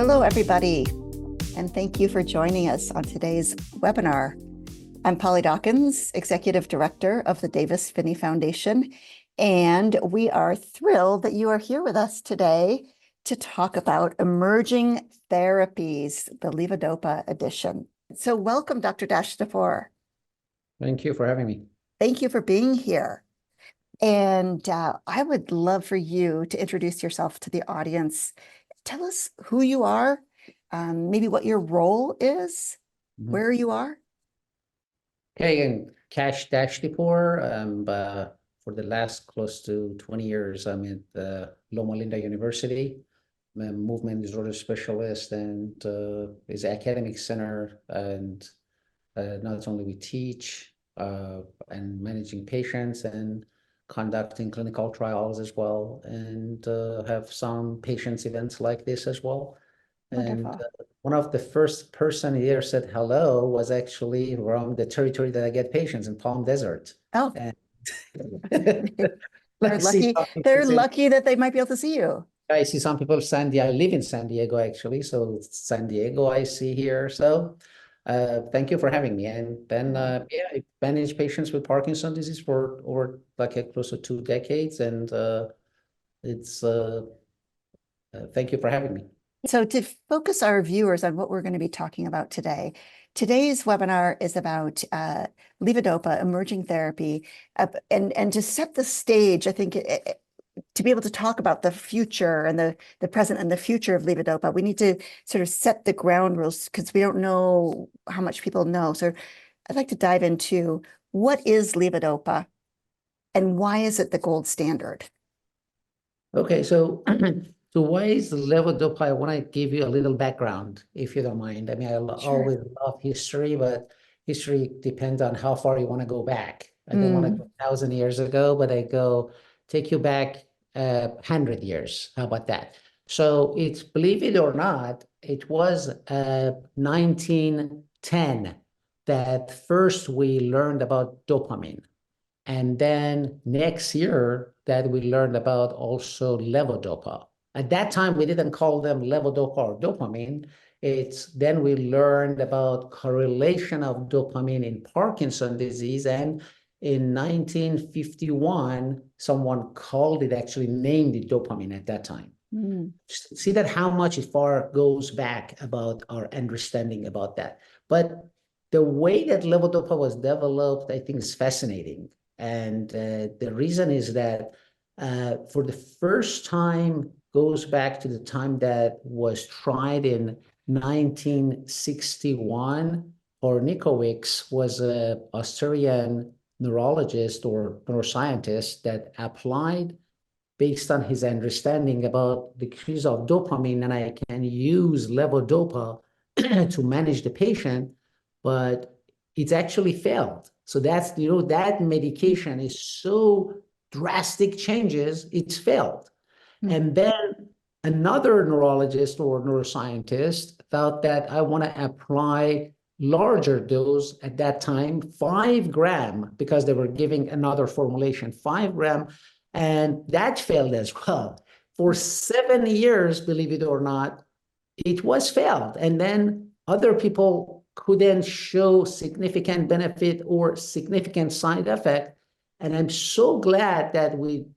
Hello, everybody, and thank you for joining us on today's webinar. I'm Polly Dawkins, Executive Director of the Davis Phinney Foundation, and we are thrilled that you are here with us today to talk about emerging therapies, the Levodopa edition. So welcome, Dr. Dashtipour. Thank you for having me. Thank you for being here. And I would love for you to introduce yourself to the audience. Tell us who you are, maybe what your role is, where you are. Okay, and Khashayar Dashtipour. For the last close to 20 years, I'm at the Loma University. I'm a movement disorder specialist and is an academic center. And not only we teach and managing patients and conducting clinical trials as well, and have some patients events like this as well. Wonderful. And one of the first person here said hello was actually from the territory that I get patients in Palm Desert. Oh, And they're lucky. They're lucky that they might be able to see you. I see some people I live in San Diego actually, so it's San Diego I see here. So thank you for having me. And then yeah, I manage patients with Parkinson's disease for over close to 2 decades, and it's thank you for having me. So to focus our viewers on what we're going to be talking about today, today's webinar is about Levodopa, emerging therapy, and to set the stage, I think, to be able to talk about the future and the present and the future of Levodopa, we need to sort of set the ground rules because we don't know how much people know. So I'd like to dive into what is Levodopa and why is it the gold standard? Okay, so so why is the Levodopa? I want to give you a little background, if you don't mind. I mean, always love history, but history depends on how far you want to go back. I don't want to go 1,000 years ago, but I take you back 100 years. How about that? So it's, believe it or not, it was 1910 that first we learned about dopamine. And then next year that we learned about also Levodopa. At that time, we didn't call them Levodopa or dopamine. Then we learned about correlation of dopamine in Parkinson's disease. And in 1951, someone called it, actually named it dopamine at that time. See that how much it far goes back about our understanding about that. But the way that Levodopa was developed, I think is fascinating. And the reason is that for the first time goes back to the time that was tried in 1961. Ornikowicz was an Austrian neurologist or neuroscientist that applied based on his understanding about the decrease of dopamine, and I can use Levodopa to manage the patient, but it's actually failed. So that's, that medication is so drastic changes, it's failed. And then another neurologist or neuroscientist thought that I want to apply larger dose at that time, 5 gram, because they were giving another formulation, 5 gram, and that failed as well. For 7 years, believe it or not, it was failed. And then other people couldn't show significant benefit or significant side effect. And I'm so glad that we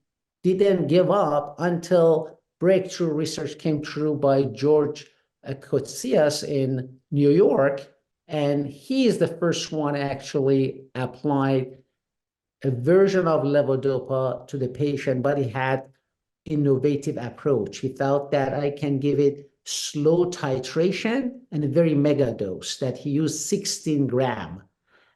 didn't give up until breakthrough research came through by George Kotsias in New York. And he is the first one actually applied a version of Levodopa to the patient, but he had innovative approach. He thought that I can give it slow titration and a very mega dose, that he used 16 gram.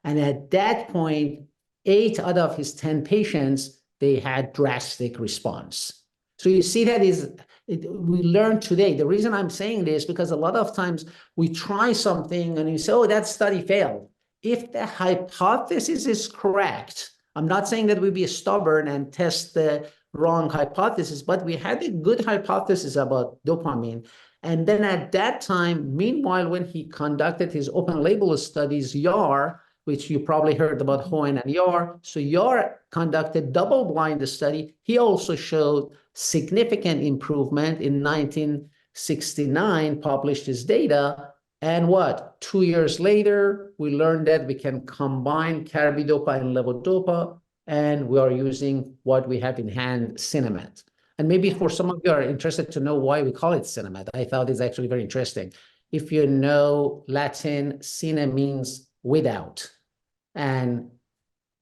And at that point, 8 out of his 10 patients, they had drastic response. So you see that we learned today. The reason I'm saying this, because a lot of times we try something and you say, oh, that study failed. If the hypothesis is correct, I'm not saying that we be stubborn and test the wrong hypothesis, but we had a good hypothesis about dopamine. And then at that time, meanwhile, when he conducted his open label studies, YAR, which you probably heard about Hohen and Yar. So Yar conducted double-blind study. He also showed significant improvement in 19 1969 published his data. And what? 2 years later, we learned that we can combine carbidopa and levodopa, and we are using what we have in hand, Sinemet. And maybe for some of you are interested to know why we call it Sinemet, I thought it's actually very interesting. If you know Latin, sine means without, and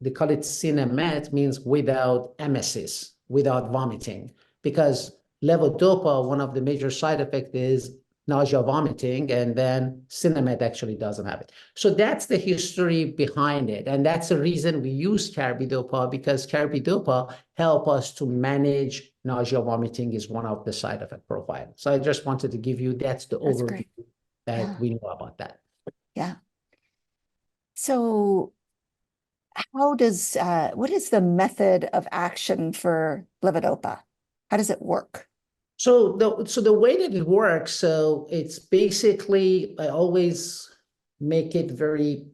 they call it Sinemet means without emesis, without vomiting, because levodopa, one of the major side effects is nausea, vomiting, and then Sinemet actually doesn't have it. So that's the history behind it. And that's the reason we use carbidopa, because carbidopa help us to manage nausea, vomiting is one of the side effect profile. So I just wanted to give you, that's the overview great. that we know about that. Yeah. So how does, what is the method of action for levodopa? How does it work? So the way that it works, so it's basically, I always make it very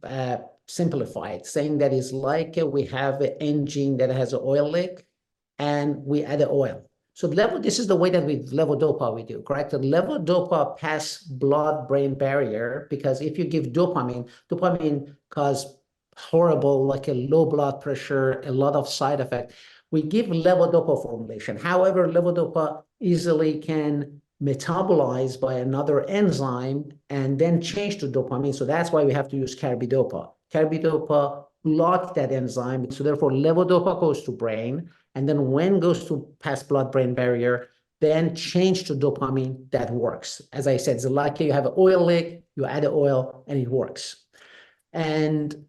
simplified, saying that it's like we have an engine that has an oil leak and we add the oil. So this is the way that with levodopa we do, correct? The levodopa pass blood-brain barrier, because if you give dopamine cause horrible, like a low blood pressure, a lot of side effect. We give levodopa formulation. However, levodopa easily can metabolize by another enzyme and then change to dopamine. So that's why we have to use carbidopa. Carbidopa block that enzyme. So therefore, levodopa goes to brain. And then when goes to past blood-brain barrier, then change to dopamine, that works. As I said, it's like you have an oil leak, you add the oil, and it works. And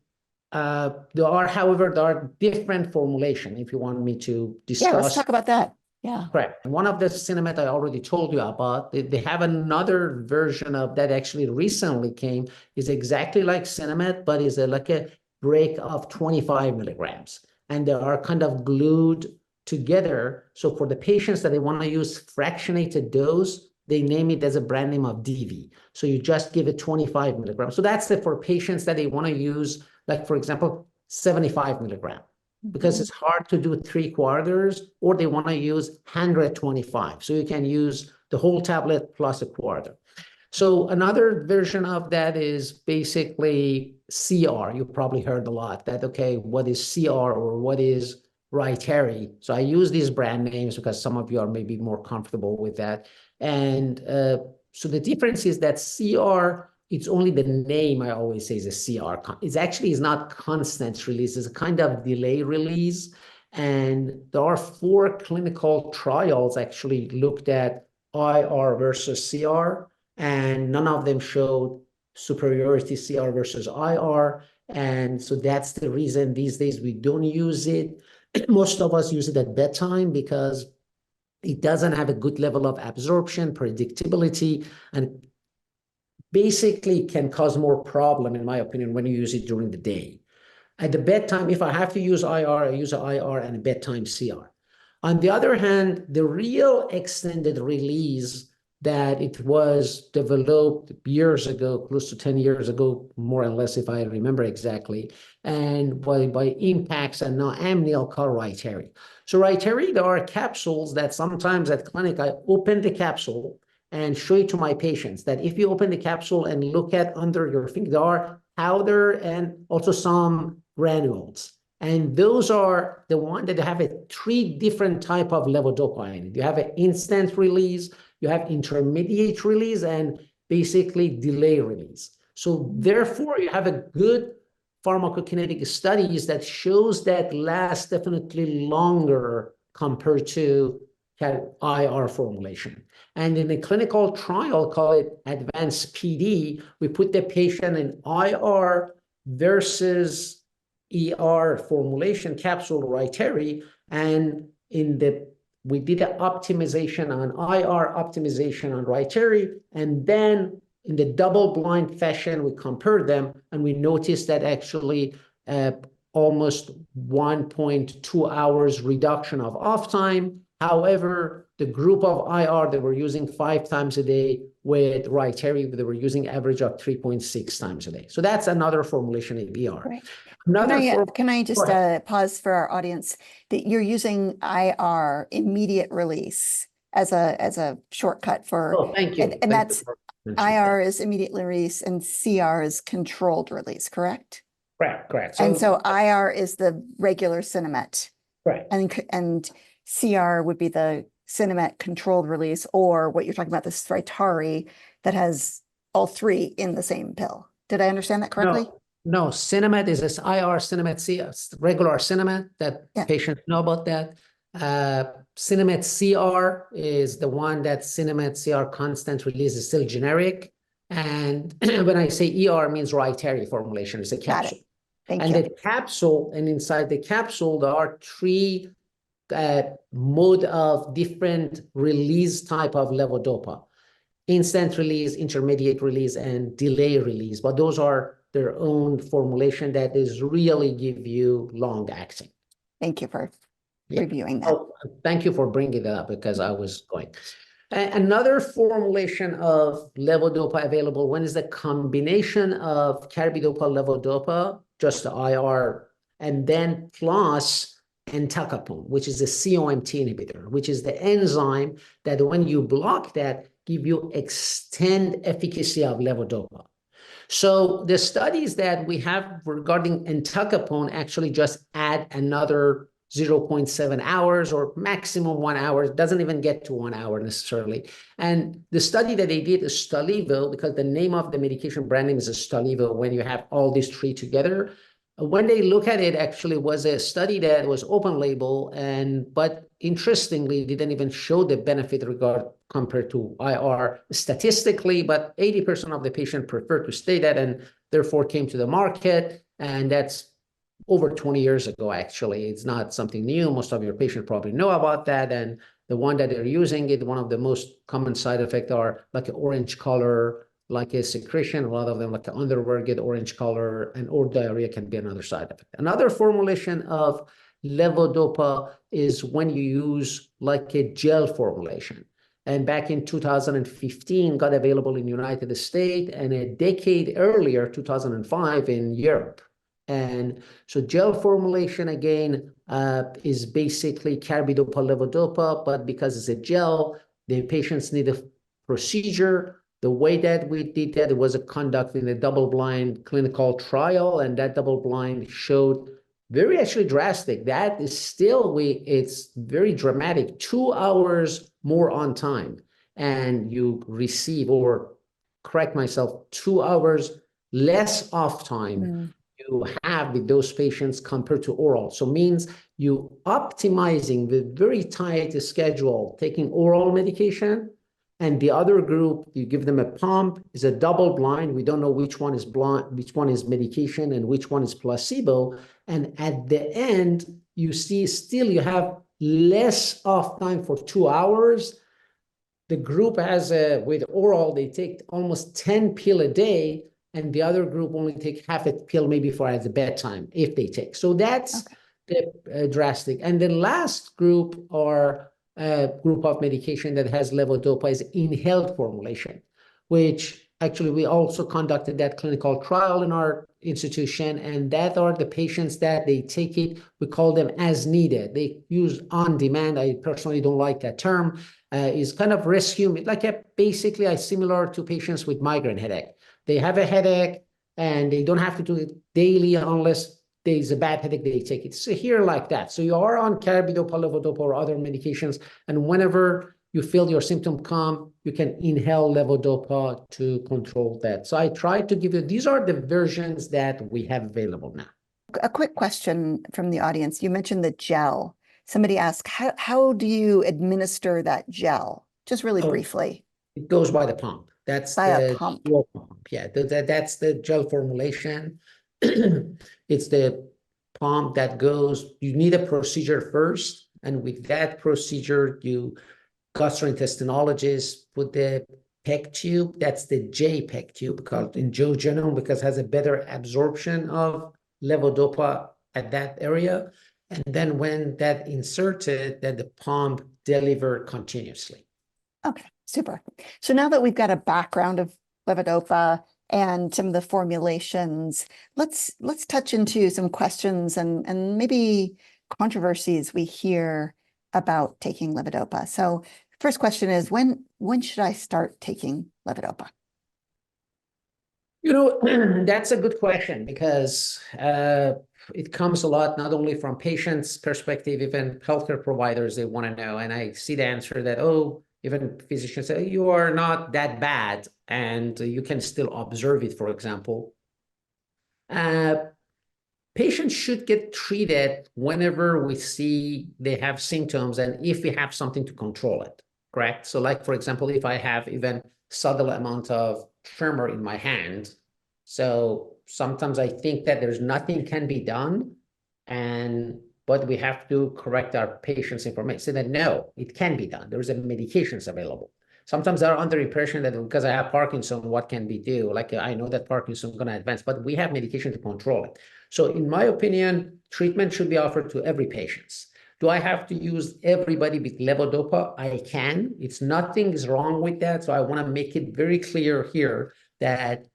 there are different formulation, if you want me to discuss. Yeah, let's talk about that. Yeah. Correct. One of the Sinemet I already told you about, they have another version of that actually recently came, is exactly like Sinemet, but is like a break of 25 milligrams. And they are kind of glued together. So for the patients that they want to use fractionated dose, they name it as a brand name of DV. So you just give it 25 milligrams. So that's it for patients that they want to use, like, for example, 75 milligram, because it's hard to do 3/4, or they want to use 125. So you can use the whole tablet plus a quarter. So another version of that is basically CR. You probably heard a lot that, okay, what is CR or what is Rytary? So I use these brand names because some of you are maybe more comfortable with that. And so the difference is that CR, it's only the name I always say is a CR. It's actually is not constant release. It's a kind of delay release. And there are 4 clinical trials actually looked at IR versus CR, and none of them showed superiority CR versus IR. And so that's the reason these days we don't use it. Most of us use it at bedtime because it doesn't have a good level of absorption, predictability, and basically can cause more problem, in my opinion, when you use it during the day. At the bedtime, if I have to use IR, I use an IR and a bedtime CR. On the other hand, the real extended release that it was developed years ago, close to 10 years ago, more or less, if I remember exactly, and by impacts and now amnial called Rytary. So Rytary, there are capsules that sometimes at clinic, I open the capsule and show it to my patients that if you open the capsule and look at under your finger, there are powder and also some granules. And those are the one that have 3 different type of levodopa in it. You have an instant release, you have intermediate release, and basically delay release. So therefore, you have a good pharmacokinetic studies that shows that lasts definitely longer compared to IR formulation. And in a clinical trial, call it advanced PD, we put the patient in IR versus ER formulation capsule Rytary, and we did an optimization on IR, optimization on Rytary, and then in the double-blind fashion, we compared them, and we noticed that actually almost 1.2 hours reduction of off time. However, the group of IR that were using 5 times a day with Rytary, they were using average of 3.6 times a day. So that's another formulation of ER. Right. Another Can I just pause for our audience that you're using IR, immediate release. as a shortcut for, Oh, thank you. and Thank you that's for mentioning that. IR is immediate release and CR is controlled release, correct? Correct, correct. And so IR is the regular Cinemet correct. and CR would be the Cinemet controlled release, or what you're talking about, this Rytari that has all three in the same pill. Did I understand that correctly? No, Cinemet is this IR Cinemet C, regular Cinemet that Yeah. patients know about that. Cinemet CR is the one that Cinemet CR constant release is still generic. And when I say ER means Rytari formulation, it's a Got capsule. it. Thank And you. the capsule, and inside the capsule, there are three mode of different release type of levodopa: instant release, intermediate release, and delay release. But those are their own formulation that is really give you long acting. Thank you for reviewing that. Oh, thank you for bringing that up because I was going. Another formulation of levodopa available, one is the combination of carbidopa, levodopa, just the IR, and then plus entacapone, which is a COMT inhibitor, which is the enzyme that when you block that, give you extend efficacy of levodopa. So the studies that we have regarding entacapone actually just add another 0.7 hours or maximum 1 hour. It doesn't even get to 1 hour necessarily. And the study that they did is Stalevo, because the name of the medication brand name is Stalevo when you have all these three together. When they look at it, actually was a study that was open label, but interestingly, didn't even show the benefit regard compared to IR statistically, but 80% of the patient preferred to stay that and therefore came to the market. And that's over 20 years ago, actually. It's not something new. Most of your patients probably know about that. And the one that they're using it, one of the most common side effects are like an orange color, like a secretion. A lot of them like the underwear get orange color, and or diarrhea can be another side effect. Another formulation of levodopa is when you use like a gel formulation. And back in 2015, got available in the United States, and a decade earlier, 2005, in Europe. And so gel formulation, again, is basically carbidopa, levodopa, but because it's a gel, the patients need a procedure. The way that we did that, it was a conduct in a double-blind clinical trial, and that double-blind showed very actually drastic. That is still, it's very dramatic, 2 hours more on time. And you receive, or correct myself, 2 hours less off time you have with those patients compared to oral. So means you optimizing the very tight schedule, taking oral medication, and the other group, you give them a pump, is a double blind. We don't know which one is blind, which one is medication, and which one is placebo. And at the end, you see still you have less off time for 2 hours. The group has with oral, they take almost 10 pills a day, and the other group only take half a pill maybe for at the bedtime if they take. So that's the drastic. And the last group are group of medication that has levodopa is inhaled formulation, which actually we also conducted that clinical trial in our institution, and that are the patients that they take it, we call them as needed. They use on demand. I personally don't like that term. Is kind of rescue, like basically similar to patients with migraine headache. They have a headache and they don't have to do it daily unless there's a bad headache, they take it. So here like that. So you are on carbidopa, levodopa, or other medications, and whenever you feel your symptom come, you can inhale levodopa to control that. So I tried to give you, these are the versions that we have available now. A quick question from the audience. You mentioned the gel. Somebody asked, how do you administer that gel? Just really briefly. It goes by the pump. That's by the a pump. pump. Yeah, that's the gel formulation. It's the pump that goes, you need a procedure first. And with that procedure, you gastrointestinologist put the PEG tube. That's the JPEG tube called in Joe Genome, because it has a better absorption of levodopa at that area. And then when that inserted, then the pump deliver continuously. Okay, super. So now that we've got a background of levodopa and some of the formulations, let's touch into some questions and maybe controversies we hear about taking levodopa. So first question is, when should I start taking levodopa? That's a good question because it comes a lot, not only from patients' perspective, even healthcare providers, they want to know. And I see the answer that, oh, even physicians say, you are not that bad and you can still observe it, for example. Patients should get treated whenever we see they have symptoms and if we have something to control it, correct? So like, for example, if I have even subtle amount of tremor in my hand, so sometimes I think that there's nothing can be done, but we have to correct our patient's information. So that no, it can be done. There's a medications available. Sometimes they're under impression that because I have Parkinson, what can we do? Like I know that Parkinson is going to advance, but we have medication to control it. So in my opinion, treatment should be offered to every patient. Do I have to use everybody with levodopa? I can. It's nothing is wrong with that. So I want to make it very clear here that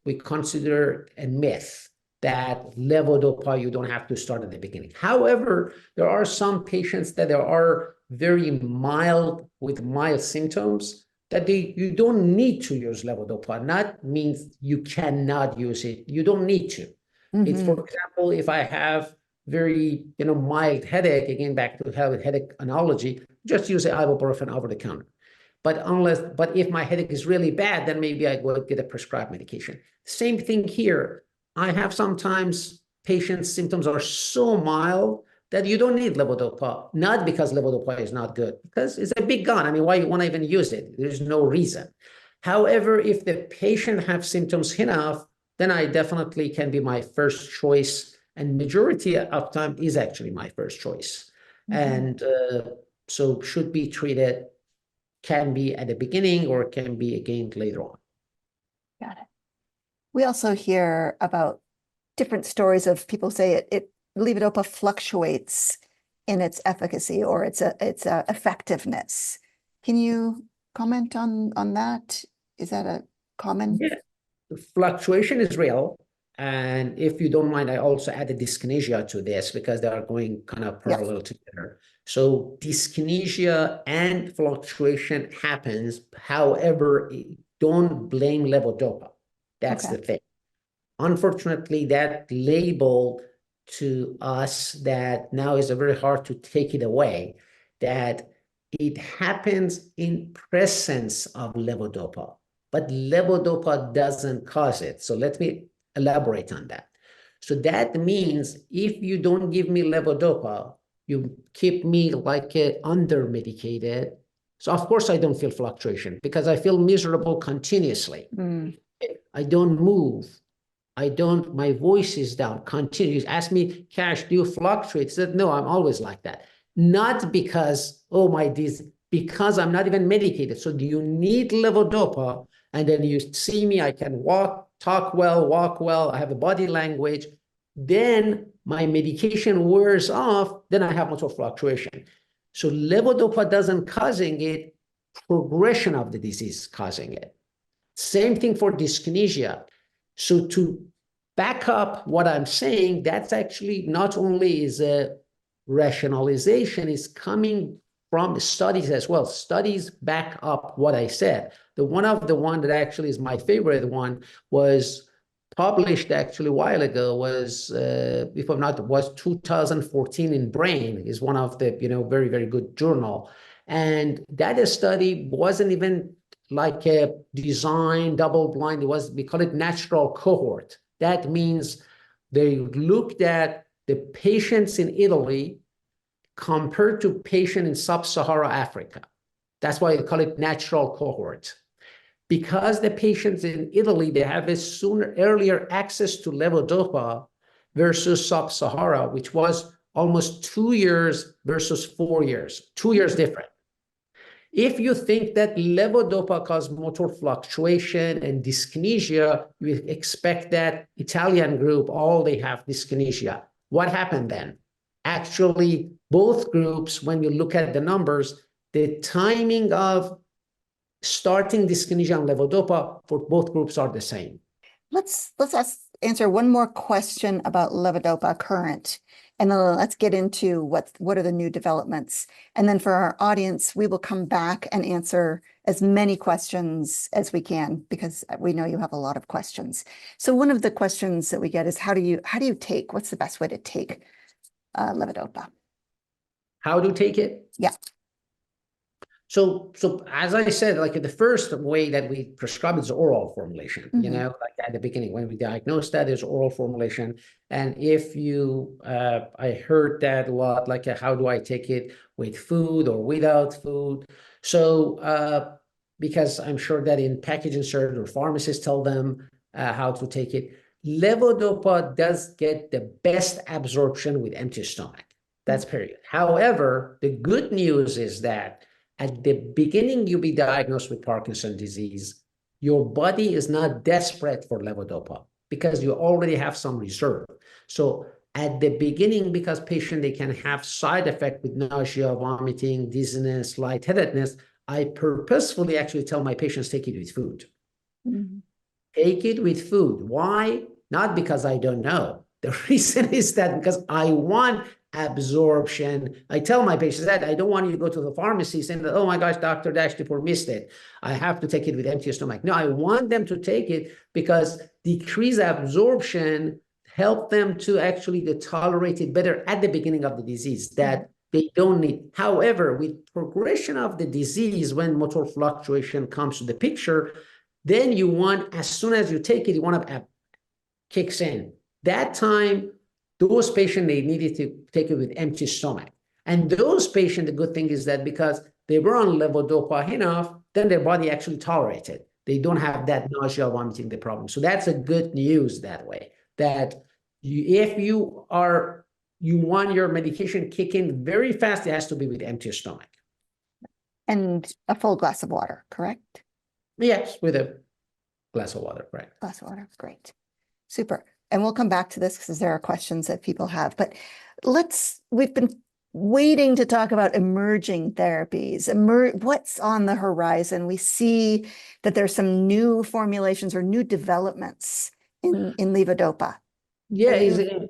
we consider a myth that levodopa, you don't have to start at the beginning. However, there are some patients that are very mild with mild symptoms that you don't need to use levodopa. Not means you cannot use it. You don't need to. It's, for example, if I have very mild headache, again back to headache analogy, just use ibuprofen over the counter. But if my headache is really bad, then maybe I go get a prescribed medication. Same thing here. I have sometimes patients' symptoms are so mild that you don't need levodopa, not because levodopa is not good, because it's a big gun. I mean, why you want to even use it? There's no reason. However, if the patient have symptoms enough, then I definitely can be my first choice, and majority of time is actually my first choice. And so should be treated, can be at the beginning or can be again later on. Got it. We also hear about different stories of people say levodopa fluctuates in its efficacy or its effectiveness. Can you comment on that? Is that a common? Yeah, the fluctuation is real. And if you don't mind, I also added dyskinesia to this because they are going kind of parallel together. So dyskinesia and fluctuation happens. However, don't blame levodopa. That's the thing. Unfortunately, that label to us that now is very hard to take it away, that it happens in presence of levodopa, but levodopa doesn't cause it. So let me elaborate on that. So that means if you don't give me levodopa, you keep me like under medicated. So of course I don't feel fluctuation because I feel miserable continuously. I don't move. My voice is down continuously. Ask me, Cash, do you fluctuate? I said, no, I'm always like that. Not because, because I'm not even medicated. So do you need levodopa? And then you see me, I can talk well, walk well, I have a body language. Then my medication wears off, then I have much more fluctuation. So levodopa doesn't causing it, progression of the disease causing it. Same thing for dyskinesia. So to back up what I'm saying, that's actually not only is a rationalization, is coming from studies as well. Studies back up what I said. The one that actually is my favorite one was published actually a while ago, was if I'm not, was 2014 in Brain, is one of the very, very good journal. And that study wasn't even like a design double blind. We call it natural cohort. That means they looked at the patients in Italy compared to patients in sub-Saharan Africa. That's why they call it natural cohort. Because the patients in Italy, they have earlier access to levodopa versus sub-Sahara, which was almost 2 years versus 4 years, 2 years different. If you think that levodopa causes motor fluctuation and dyskinesia, you expect that Italian group, they have dyskinesia. What happened then? Actually, both groups, when you look at the numbers, the timing of starting dyskinesia and levodopa for both groups are the same. Let's answer one more question about levodopa current. And then let's get into what are the new developments. And then for our audience, we will come back and answer as many questions as we can, because we know you have a lot of questions. So one of the questions that we get is, how do you take, what's the best way to take levodopa? How to take it? Yeah. So as I said, like the first way that we prescribe is oral formulation, you know, like at the beginning when we diagnose that is oral formulation. And if you, I heard that a lot, like how do I take it with food or without food? So because I'm sure that in package insert or pharmacists tell them how to take it. Levodopa does get the best absorption with empty stomach. That's period. However, the good news is that at the beginning, you be diagnosed with Parkinson's disease, your body is not desperate for levodopa because you already have some reserve. So at the beginning, because patient, they can have side effect with nausea, vomiting, dizziness, lightheadedness, I purposefully actually tell my patients, take it with food. Take it with food. Why? Not because I don't know. The reason is that because I want absorption. I tell my patients that I don't want you to go to the pharmacy saying that, oh my gosh, Dr. Dashtipour missed it. I have to take it with empty stomach. No, I want them to take it because decreased absorption help them to actually tolerate it better at the beginning of the disease that they don't need. However, with progression of the disease, when motor fluctuation comes to the picture, then you want, as soon as you take it, you want to kicks in. That time, those patients, they needed to take it with empty stomach. And those patients, the good thing is that because they were on levodopa enough, then their body actually tolerated. They don't have that nausea, vomiting, the problem. So that's a good news that way, that if you want your medication kick in very fast, it has to be with empty stomach. And a full glass of water, correct? Yes, with a glass of water, correct. Glass of water, great. Super. And we'll come back to this because there are questions that people have. But we've been waiting to talk about emerging therapies. What's on the horizon? We see that there's some new formulations or new developments in levodopa. Yeah, it's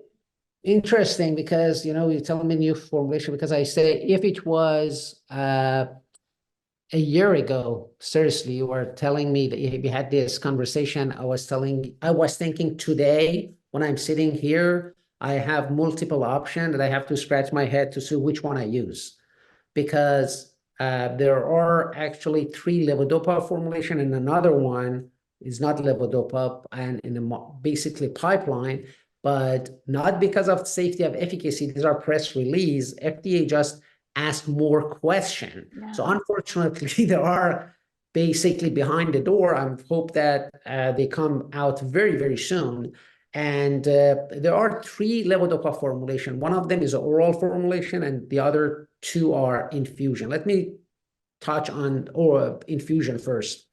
interesting because, you tell me new formulation, because I say if it was a year ago, seriously, you were telling me that we had this conversation. I was thinking today when I'm sitting here, I have multiple options that I have to scratch my head to see which one I use, because there are actually 3 levodopa formulation and another one is not levodopa and in a basically pipeline, but not because of safety of efficacy. These are press release. FDA just ask more question. Yeah. So unfortunately, they are basically behind the door. I hope that they come out very, very soon. And there are 3 levodopa formulation. One of them is an oral formulation, and the other 2 are infusion. Let me touch on oral infusion first.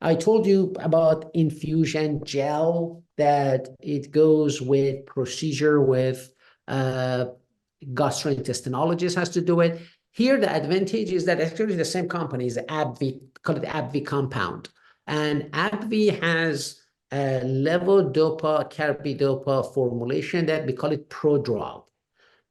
I told you about infusion gel, that it goes with procedure with gastroenterologist has to do it. Here, the advantage is that actually the same company is AbbVie, call it AbbVie compound. And AbbVie has a levodopa, carbidopa formulation that we call it prodrug.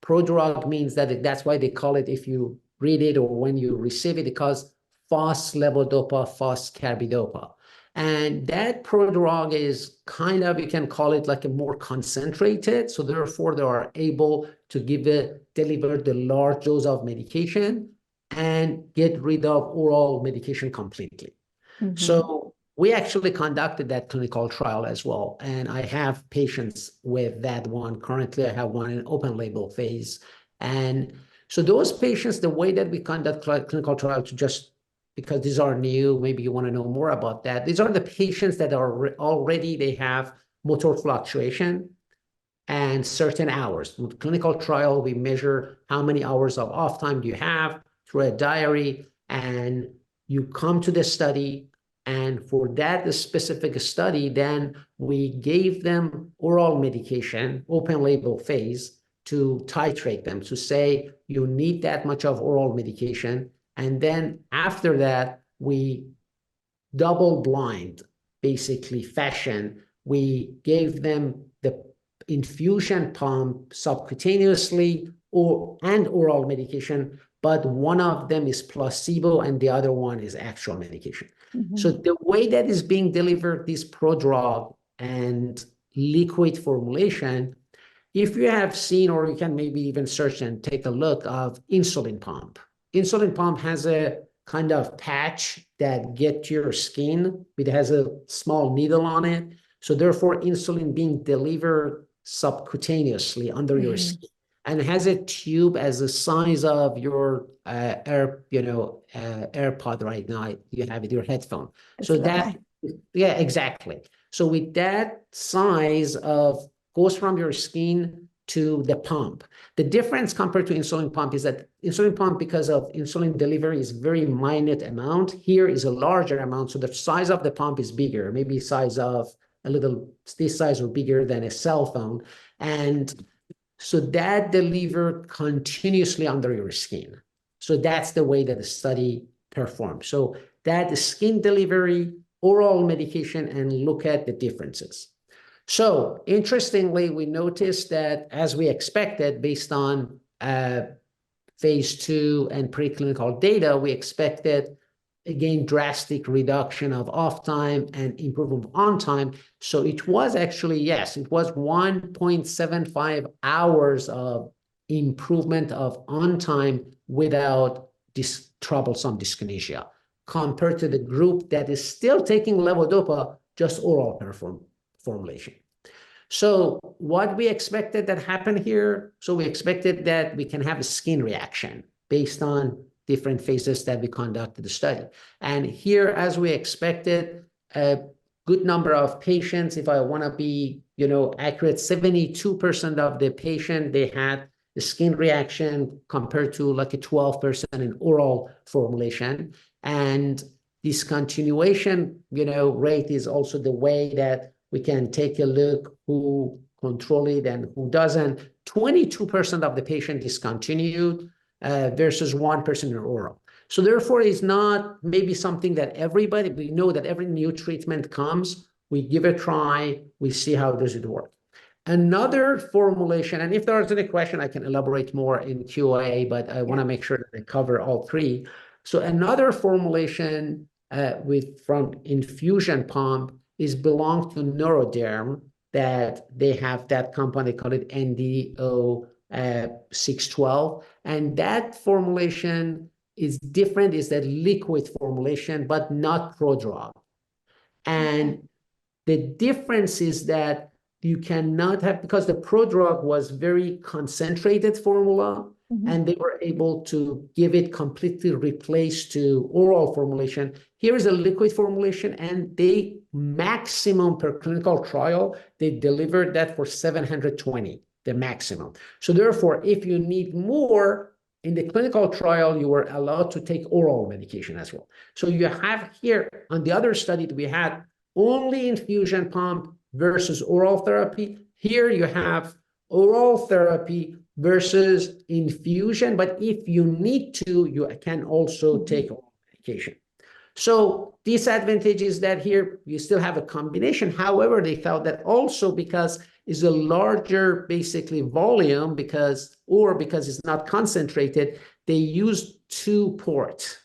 Prodrug means that that's why they call it, if you read it or when you receive it, because fast levodopa, fast carbidopa. And that prodrug is kind of, you can call it like a more concentrated. So therefore, they are able to deliver the large dose of medication and get rid of oral medication completely. So we actually conducted that clinical trial as well. And I have patients with that one. Currently, I have one in open label phase. And so those patients, the way that we conduct clinical trial, to just because these are new, maybe you want to know more about that. These are the patients that are already, they have motor fluctuation and certain hours. With clinical trial, we measure how many hours of off time do you have through a diary, and you come to the study. And for that specific study, then we gave them oral medication, open label phase, to titrate them, to say you need that much of oral medication. And then after that, we double blind, basically fashion. We gave them the infusion pump subcutaneously and oral medication, but one of them is placebo and the other one is actual medication. So the way that is being delivered, this prodrug and liquid formulation, if you have seen, or you can maybe even search and take a look of insulin pump. Insulin pump has a kind of patch that gets to your skin. It has a small needle on it. So therefore, insulin being delivered subcutaneously under your skin, and it has a tube as the size of your AirPod right now. You have it, your headphone. So that, yeah, exactly. So with that size of goes from your skin to the pump. The difference compared to insulin pump is that insulin pump, because of insulin delivery, is very minute amount. Here is a larger amount, so the size of the pump is bigger, maybe size of a little, this size or bigger than a cell phone. And so that delivered continuously under your skin. So that's the way that the study performed. So that skin delivery, oral medication, and look at the differences. So interestingly, we noticed that, as we expected, based on phase 2 and preclinical data, we expected, again, drastic reduction of off time and improvement of on time. So it was actually, yes, it was 1.75 hours of improvement of on time without this troublesome dyskinesia, compared to the group that is still taking levodopa, just oral formulation. So what we expected that happened here, so we expected that we can have a skin reaction based on different phases that we conducted the study. And here, as we expected, a good number of patients, if I want to be, accurate, 72% of the patient, they had the skin reaction compared to like a 12% in oral formulation. And discontinuation, rate is also the way that we can take a look who control it and who doesn't. 22% of the patient discontinued versus 1% in oral. So therefore, it's not maybe something that everybody, we know that every new treatment comes, we give a try, we see how does it work. Another formulation, and if there's any question, I can elaborate more in QA, but I want to make sure that I cover all three. So another formulation from infusion pump is belong to Neuroderm, that they have that company, called it NDO 612. And that formulation is different, is that liquid formulation, but not prodrug. And the difference is that you cannot have, because the prodrug was very concentrated formula, and they were able to give it completely replaced to oral formulation. Here is a liquid formulation, and they maximum per clinical trial, they delivered that for 720, the maximum. So therefore, if you need more in the clinical trial, you were allowed to take oral medication as well. So you have here, on the other study that we had, only infusion pump versus oral therapy. Here you have oral therapy versus infusion, but if you need to, you can also take oral medication. So disadvantage is that here you still have a combination. However, they felt that also because it's a larger basically volume, because it's not concentrated, they use 2 ports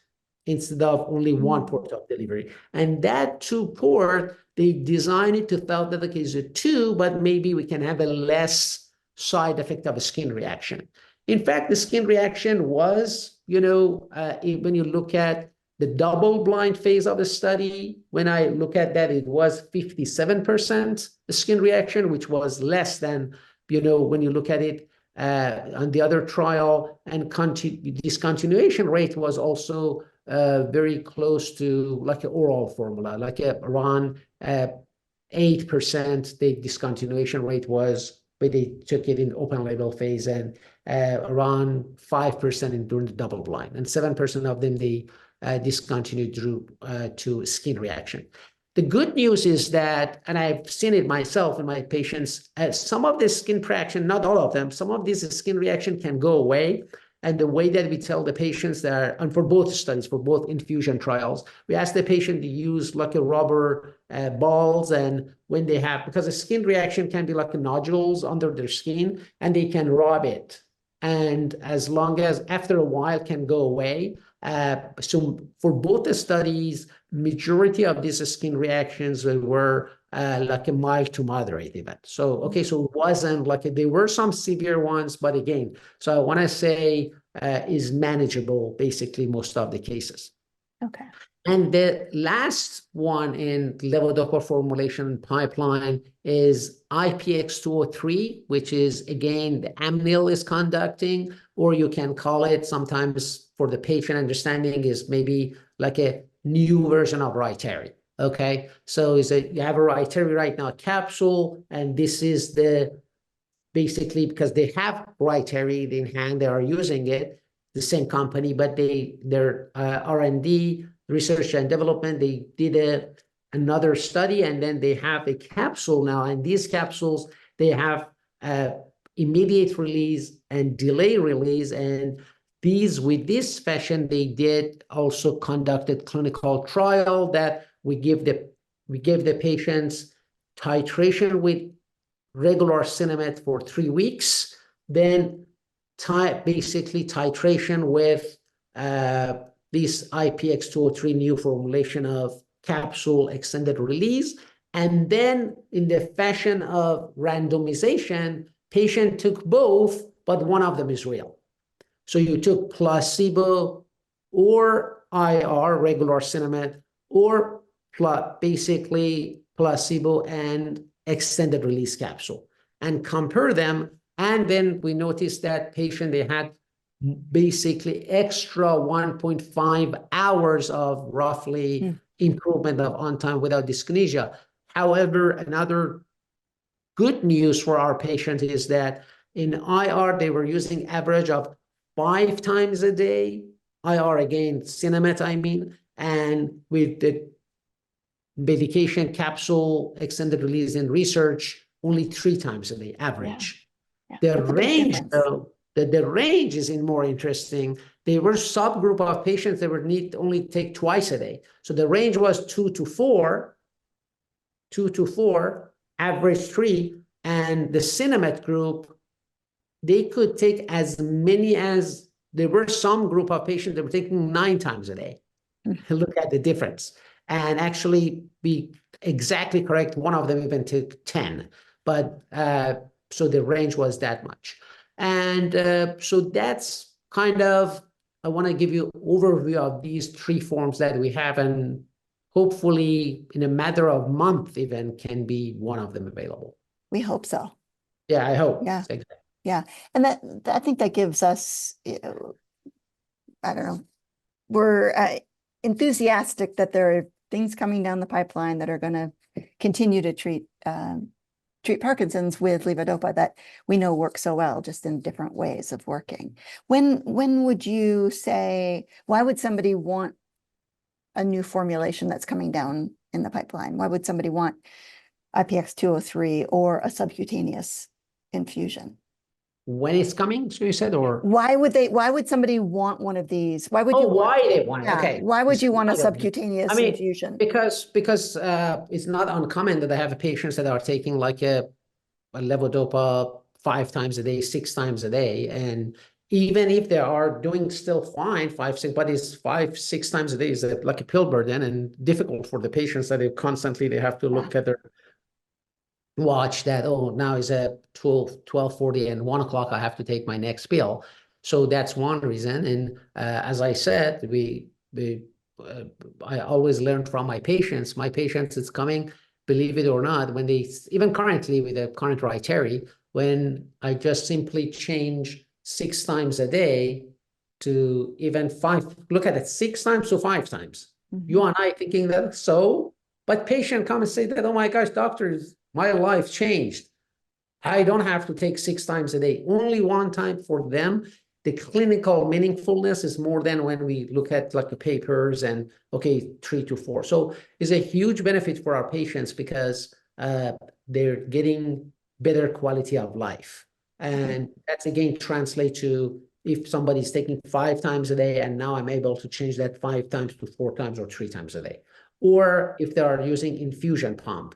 instead of only 1 port of delivery. And that 2 port, they designed it to thought that, okay, it's a 2, but maybe we can have a less side effect of a skin reaction. In fact, the skin reaction was, when you look at the double-blind phase of the study, when I look at that, it was 57% skin reaction, which was less than, when you look at it on the other trial. And discontinuation rate was also very close to like an oral formula, like around 8%. The discontinuation rate was, but they took it in open label phase, and around 5% during the double blind, and 7% of them they discontinued due to skin reaction. The good news is that, and I've seen it myself in my patients, some of the skin reaction, not all of them, some of this skin reaction can go away. And the way that we tell the patients that, and for both studies, for both infusion trials, we ask the patient to use like a rubber balls, and when they have, because a skin reaction can be like nodules under their skin, and they can rub it. And as long as after a while can go away. So for both the studies, majority of these skin reactions were like a mild to moderate event. So, okay, so it wasn't like, there were some severe ones, but again, so I want to say is manageable, basically most of the cases. Okay. And the last one in Levodopa formulation pipeline is IPX203, which is, again, the Amneal is conducting, or you can call it sometimes for the patient understanding is maybe like a new version of Rytary. Okay, so you have a Rytary right now capsule, and this is the, basically because they have Rytary in hand, they are using it, the same company, but their R&D, research and development, they did another study, and then they have a capsule now, and these capsules, they have immediate release and delay release, and with this fashion, they did also conducted clinical trial that we give the patients titration with regular Sinemet for 3 weeks, then basically titration with this IPX203 new formulation of capsule extended release. And then in the fashion of randomization, patient took both, but one of them is real. So you took placebo or IR, regular Sinemet, or basically placebo and extended release capsule, and compare them. And then we noticed that patient, they had basically extra 1.5 hours of roughly improvement of on time without dyskinesia. However, another good news for our patient is that in IR, they were using average of 5 times a day, IR again, Sinemet, I mean, and with the medication capsule extended release in research, only 3 times a day average. Yeah. The range, though, the range is more interesting. There were subgroup of patients that would need only take twice a day. So the range was 2 to 4, average 3, and the Sinemet group, they could take as many as, there were some group of patients that were taking 9 times a day. Look at the difference. And actually be exactly correct, one of them even took 10. But so the range was that much. And so that's kind of, I want to give you overview of these 3 forms that we have, and hopefully in a matter of month even can be one of them available. We hope so. Yeah, I hope. Yeah. Exactly. Yeah. And that, I think that gives us, I don't know, we're enthusiastic that there are things coming down the pipeline that are going to continue to treat Parkinson's with Levodopa that we know work so well, just in different ways of working. When would you say, why would somebody want a new formulation that's coming down in the pipeline? Why would somebody want IPX203 or a subcutaneous infusion? When it's coming, so you said, or why would somebody want one of these? Why would you why they want it? Okay. Why would you want a I subcutaneous mean, infusion? because it's not uncommon that I have patients that are taking like a Levodopa 5 times a day, 6 times a day, and even if they are doing still fine, 5, 6, but it's 5, 6 times a day is like a pill burden and difficult for the patients that they constantly, they have to look at their watch that, oh, now is at 12:40 and 1 o'clock, I have to take my next pill. So that's one reason. And as I said, I always learn from my patients. My patients, it's coming, believe it or not, when they, even currently with the current Rytary, when I just simply change 6 times a day to even 5, look at it, 6 times to 5 times. You and I thinking that, so, but patient come and say that, oh my gosh, doctors, my life changed. I don't have to take 6 times a day, only 1 time for them. The clinical meaningfulness is more than when we look at like the papers and, okay, 3 to 4. So it's a huge benefit for our patients because they're getting better quality of life. And that's again translate to if somebody's taking 5 times a day, and now I'm able to change that 5 times to 4 times or 3 times a day. Or if they are using infusion pump,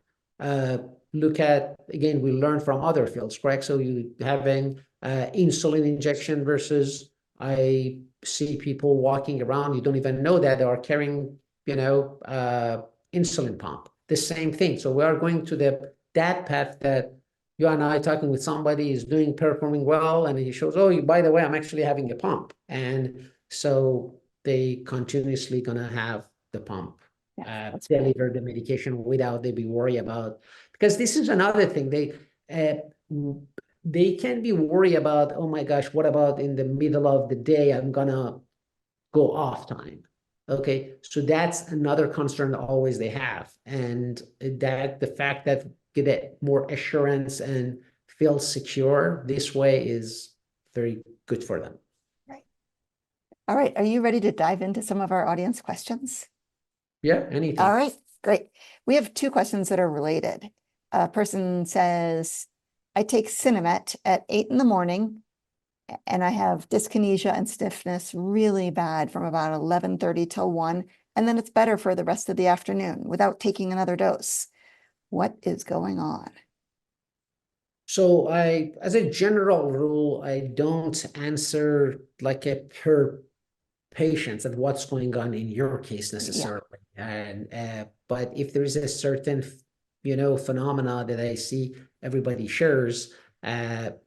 look at, again, we learn from other fields, correct? So you having insulin injection versus I see people walking around, you don't even know that they are carrying, insulin pump. The same thing. So we are going to that path that you and I talking with somebody is performing well, and he shows, oh, by the way, I'm actually having a pump. And so they continuously gonna have the pump deliver the medication without they be worried about, because this is another thing. They can be worried about, oh my gosh, what about in the middle of the day, I'm gonna go off time. Okay, so that's another concern always they have. And that the fact that get it more assurance and feel secure this way is very good for them. Right. All right. Are you ready to dive into some of our audience questions? Yeah, anything. All right, great. We have 2 questions that are related. A person says, I take Cinemet at 8 in the morning, and I have dyskinesia and stiffness really bad from about 11:30 till 1, and then it's better for the rest of the afternoon without taking another dose. What is going on? So as a general rule, I don't answer like a per patient and what's going on in your case necessarily. And but if there is a certain phenomena that I see everybody shares,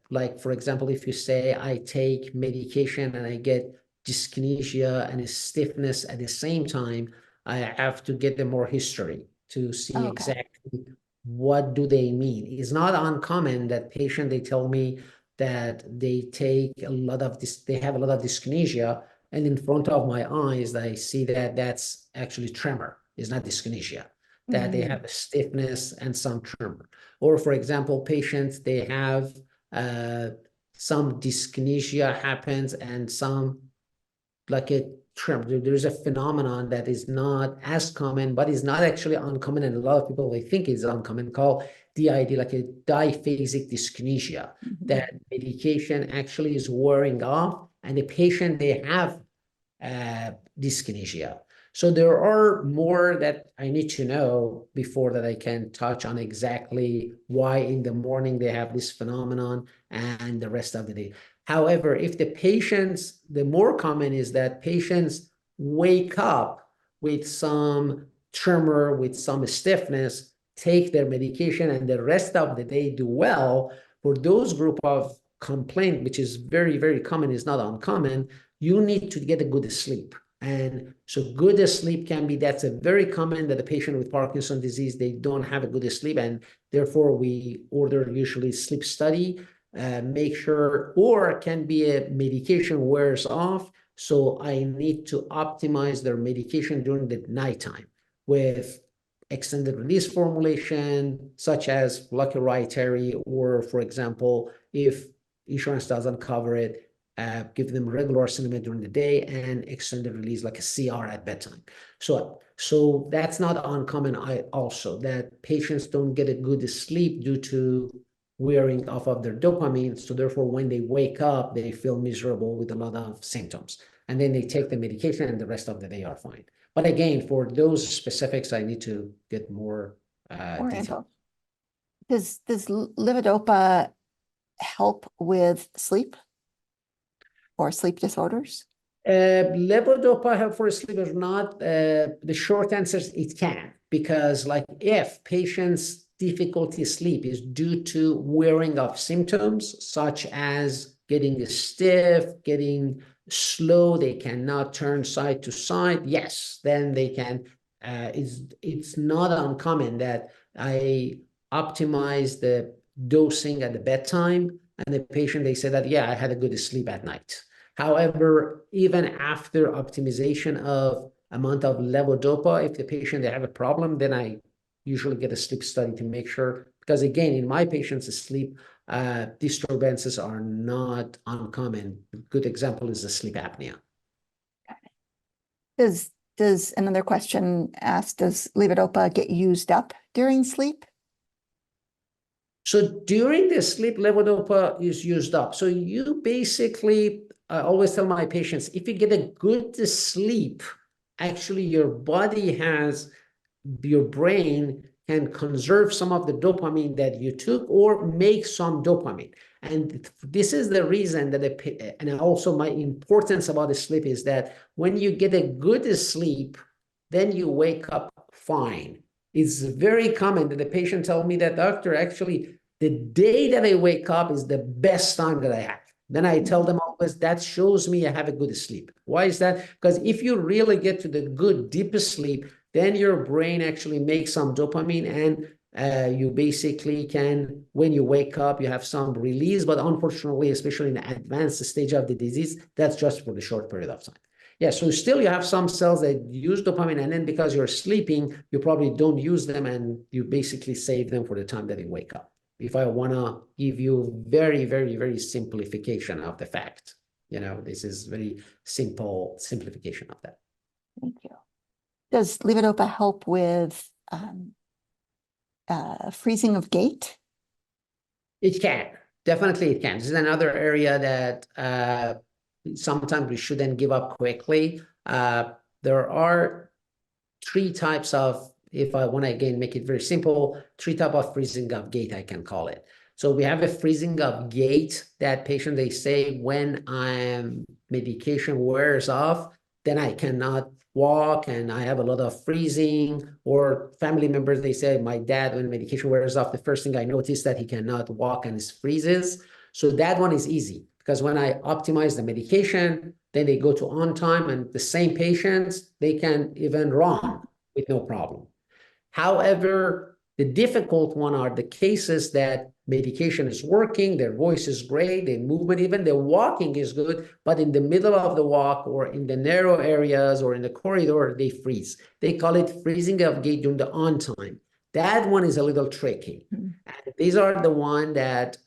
like for example, if you say I take medication and I get dyskinesia and stiffness at the same time, I have to get them more history to see exactly what do they mean. It's not uncommon that patient, they tell me that they take a lot of this, they have a lot of dyskinesia, and in front of my eyes, I see that that's actually tremor. It's not dyskinesia, that they have a stiffness and some tremor. Or for example, patients, they have some dyskinesia happens and some like a tremor. There's a phenomenon that is not as common, but is not actually uncommon. And a lot of people, they think is uncommon, called DID, like a diphasic dyskinesia, that medication actually is wearing off, and the patient, they have dyskinesia. So there are more that I need to know before that I can touch on exactly why in the morning they have this phenomenon and the rest of the day. However, if the patients, the more common is that patients wake up with some tremor, with some stiffness, take their medication, and the rest of the day do well. For those group of complaint, which is very, very common, is not uncommon, you need to get a good sleep. And so good sleep can be, that's a very common that a patient with Parkinson's disease, they don't have a good sleep, and therefore we order usually sleep study, make sure, or it can be a medication wears off. So I need to optimize their medication during the nighttime with extended release formulation, such as Lucky Rytary, or for example, if insurance doesn't cover it, give them regular Cinemet during the day and extended release like a CR at bedtime. So that's not uncommon also, that patients don't get a good sleep due to wearing off of their dopamine. So therefore, when they wake up, they feel miserable with a lot of symptoms. And then they take the medication and the rest of the day are fine. But again, for those specifics, I need to get more detail. Does Levodopa help with sleep or sleep disorders? Levodopa help for sleep or not? The short answer is it can, because like if patients' difficulty sleep is due to wearing off symptoms such as getting stiff, getting slow, they cannot turn side to side, yes, then they can. It's not uncommon that I optimize the dosing at the bedtime, and the patient, they say that, yeah, I had a good sleep at night. However, even after optimization of amount of levodopa, if the patient, they have a problem, then I usually get a sleep study to make sure, because again, in my patients' sleep disturbances are not uncommon. A good example is the sleep apnea. Does another question ask, does levodopa get used up during sleep? So during the sleep, levodopa is used up. So you basically, I always tell my patients, if you get a good sleep, actually your body has, your brain can conserve some of the dopamine that you took or make some dopamine. And this is the reason that, and also my importance about the sleep is that when you get a good sleep, then you wake up fine. It's very common that the patient tell me that, doctor, actually, the day that I wake up is the best time that I have. Then I tell them always, that shows me I have a good sleep. Why is that? Because if you really get to the good, deep sleep, then your brain actually makes some dopamine and you basically can, when you wake up, you have some release. But unfortunately, especially in the advanced stage of the disease, that's just for the short period of time. Yeah, so still you have some cells that use dopamine, and then because you're sleeping, you probably don't use them, and you basically save them for the time that you wake up. If I want to give you very, very, very simplification of the fact, this is very simple simplification of that. Thank you. Does Levodopa help with freezing of gait? It can. Definitely it can. This is another area that sometimes we shouldn't give up quickly. There are three types of, if I want to again make it very simple, three types of freezing of gait, I can call it. So we have a freezing of gait that patient, they say, when medication wears off, then I cannot walk and I have a lot of freezing. Or family members, they say, my dad, when medication wears off, the first thing I notice that he cannot walk and he freezes. So that one is easy, because when I optimize the medication, then they go to on time, and the same patients, they can even run with no problem. However, the difficult one are the cases that medication is working, their voice is great, their movement, even their walking is good, but in the middle of the walk or in the narrow areas or in the corridor, they freeze. They call it freezing of gait during the on time. That one is a little tricky. Mm-hmm. These are the one that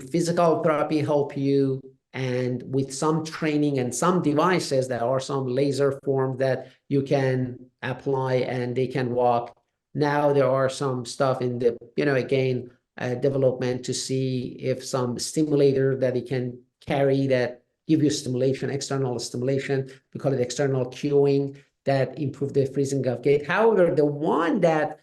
physical therapy help you, and with some training and some devices, there are some laser forms that you can apply and they can walk. Now there are some stuff in the, again, development to see if some stimulator that it can carry that give you stimulation, external stimulation, we call it external cueing, that improve the freezing of gait. However, the one that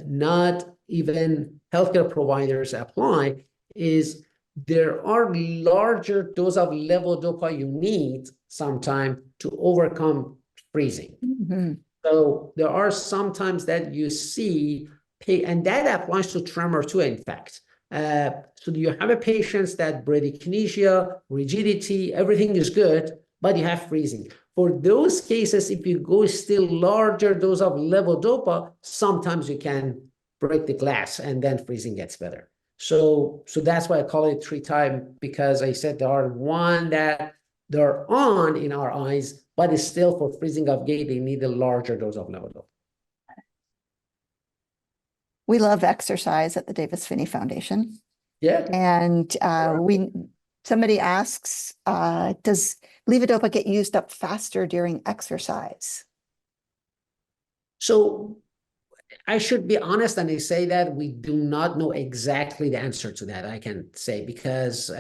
not even healthcare providers apply is there are larger dose of levodopa you need sometime to overcome freezing. Mm-hmm. So there are sometimes that you see, and that applies to tremor too, in fact. So you have a patient that bradykinesia, rigidity, everything is good, but you have freezing. For those cases, if you go still larger dose of levodopa, sometimes you can break the glass and then freezing gets better. So that's why I call it three times, because I said there are one that they're on in our eyes, but it's still for freezing of gait, they need a larger dose of levodopa. We love exercise at the Davis Phinney Foundation. Yeah. And somebody asks, does levodopa get used up faster during exercise? So I should be honest and say that we do not know exactly the answer to that, I can say, because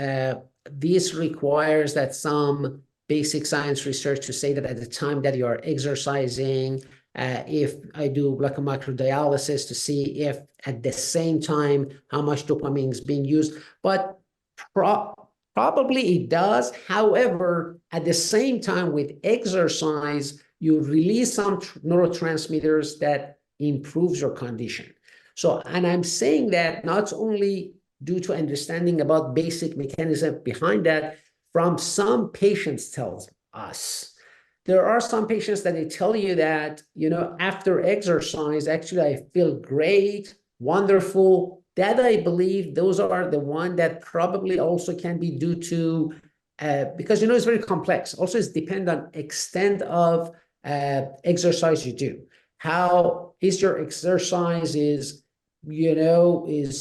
this requires that some basic science research to say that at the time that you are exercising, if I do like a microdialysis to see if at the same time how much dopamine is being used, but probably it does. However, at the same time with exercise, you release some neurotransmitters that improves your condition. So, and I'm saying that not only due to understanding about basic mechanism behind that, from some patients tells us. There are some patients that they tell you that, after exercise, actually, I feel great, wonderful. That I believe those are the one that probably also can be due to, because, it's very complex. Also, it's depend on extent of exercise you do. How is your exercise is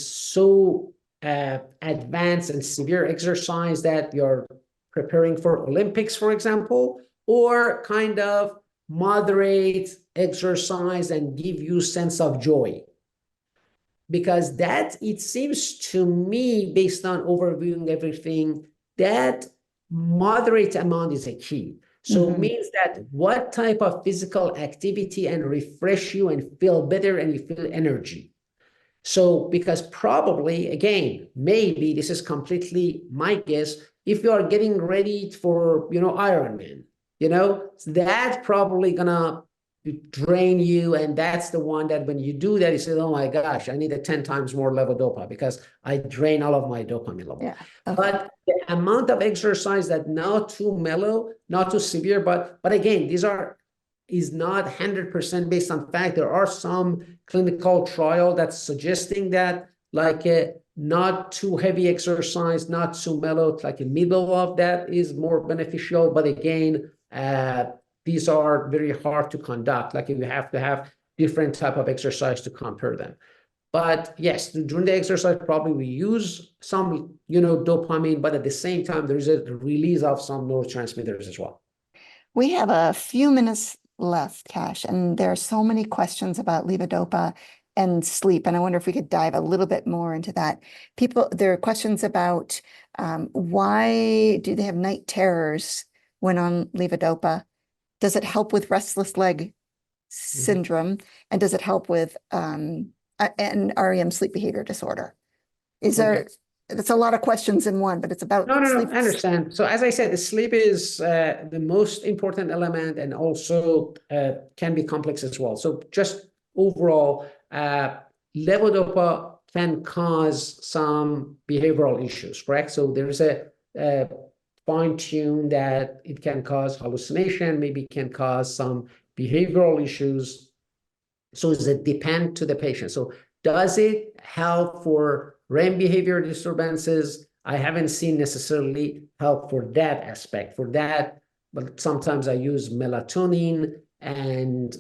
so advanced and severe exercise that you're preparing for Olympics, for example, or kind of moderate exercise and give you sense of joy. Because that, it seems to me, based on overviewing everything, that moderate amount is a key. So it means that what type of physical activity and refresh you and feel better and you feel energy. So because probably, again, maybe this is completely my guess, if you are getting ready for, Ironman, that's probably gonna drain you. And that's the one that when you do that, you say, oh my gosh, I need 10 times more levodopa because I drain all of my dopamine level. Yeah. Okay. But the amount of exercise that not too mellow, not too severe, but again, is not 100% based on fact. There are some clinical trial that's suggesting that like a not too heavy exercise, not too mellow, like a middle of that is more beneficial. But again, these are very hard to conduct. Like you have to have different type of exercise to compare them. But yes, during the exercise, probably we use some, dopamine, but at the same time, there is a release of some neurotransmitters as well. We have a few minutes left, Cash, and there are so many questions about levodopa and sleep. And I wonder if we could dive a little bit more into that. There are questions about why do they have night terrors when on levodopa? Does it help with restless leg syndrome? And does it help with an REM sleep behavior disorder? It's a lot of questions in one, but it's about sleep. I understand. So as I said, the sleep is the most important element and also can be complex as well. So just overall, levodopa can cause some behavioral issues, correct? So there's a fine tune that it can cause hallucination, maybe can cause some behavioral issues. So does it depend to the patient? So does it help for REM behavior disturbances? I haven't seen necessarily help for that aspect. For that, but sometimes I use melatonin, and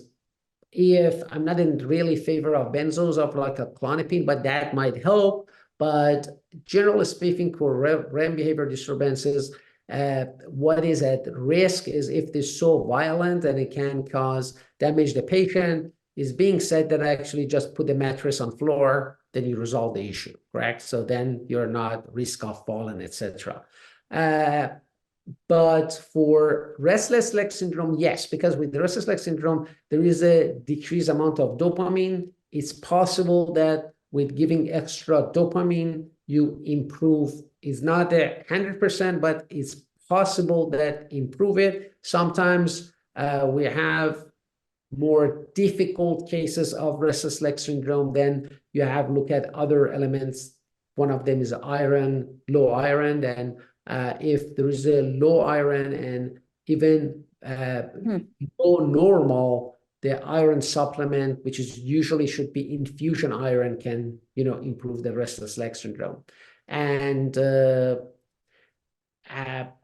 if I'm not in really favor of benzos of like a clonopine, but that might help. But generally speaking, for REM behavior disturbances, what is at risk is if they're so violent and it can cause damage the patient. Is being said that I actually just put the mattress on floor, then you resolve the issue, correct? So then you're not risk of falling, etc. But for restless leg syndrome, yes, because with the restless leg syndrome, there is a decreased amount of dopamine. It's possible that with giving extra dopamine, you improve. It's not 100%, but it's possible that improve it. Sometimes we have more difficult cases of restless leg syndrome, then you have look at other elements. One of them is iron, low iron, and if there is a low iron and even low normal, the iron supplement, which is usually should be infusion iron, can improve the restless leg syndrome. And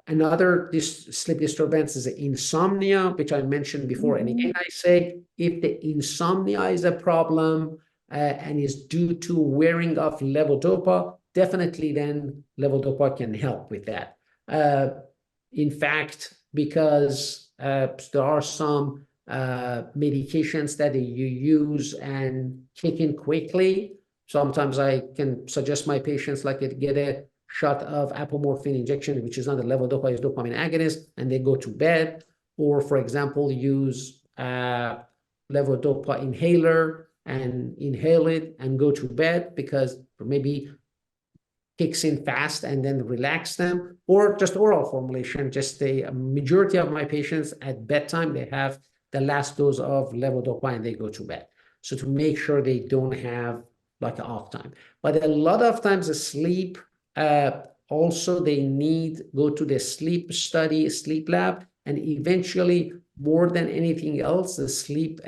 another sleep disturbance is insomnia, which I mentioned before. And again, I say if the insomnia is a problem and is due to wearing of levodopa, definitely then levodopa can help with that. In fact, because there are some medications that you use and kick in quickly. Sometimes I can suggest my patients like get a shot of apomorphine injection, which is not a levodopa, is dopamine agonist, and they go to bed. Or, for example, use levodopa inhaler and inhale it and go to bed because maybe kicks in fast and then relax them. Or just oral formulation. Just a majority of my patients at bedtime, they have the last dose of levodopa and they go to bed. So to make sure they don't have like an off time. But a lot of times the sleep, also they need go to the sleep study, sleep lab, and eventually more than anything else, the sleep,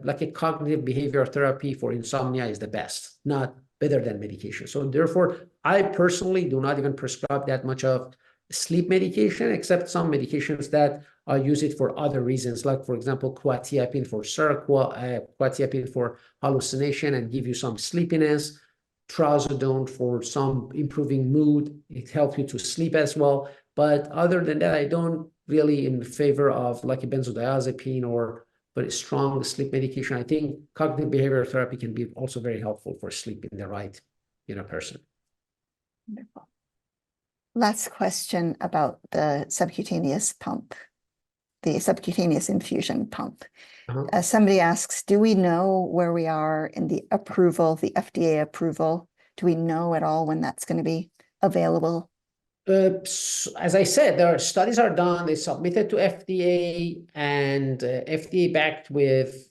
like a cognitive behavior therapy for insomnia is the best, not better than medication. So therefore, I personally do not even prescribe that much of sleep medication, except some medications that I use it for other reasons, like for example, quetiapine for Seroquel, quetiapine for hallucination and give you some sleepiness, trazodone for some improving mood. It helps you to sleep as well. But other than that, I don't really in favor of like a benzodiazepine or very strong sleep medication. I think cognitive behavioral therapy can be also very helpful for sleep in the right, person. Wonderful. Last question about the subcutaneous pump, the subcutaneous infusion pump. Somebody asks, do we know where we are in the approval, the FDA approval? Do we know at all when that's going to be available? As I said, there are studies are done, they submitted to FDA, and FDA backed with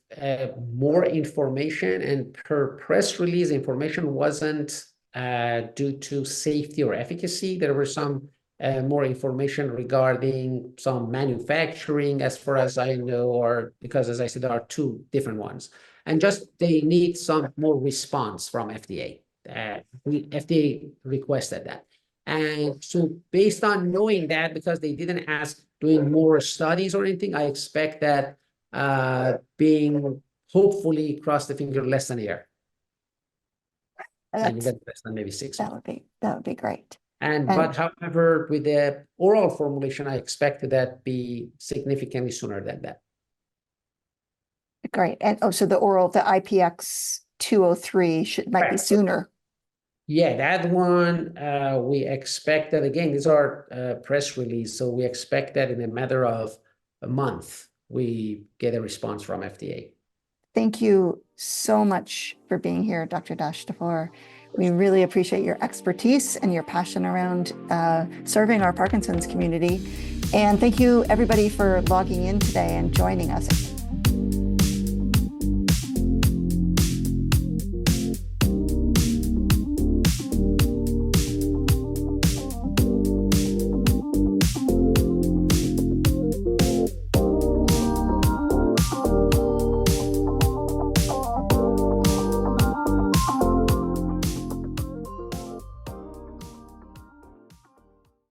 more information, and per press release, information wasn't due to safety or efficacy. There were some more information regarding some manufacturing, as far as I know, or because, as I said, there are two different ones. And just they need some more response from FDA. FDA requested that. And so based on knowing that, because they didn't ask doing more studies or anything, I expect that being hopefully, cross the finger, less than a year. And even less than maybe 6 months. That would be great. But however, with the oral formulation, I expect that be significantly sooner than that. Great. And so the oral, the IPX 203 might be sooner. Yeah, that one, we expect that, again, these are press release, so we expect that in a matter of a month, we get a response from FDA. Thank you so much for being here, Dr. Dashtipour. We really appreciate your expertise and your passion around serving our Parkinson's community. And thank you, everybody, for logging in today and joining us.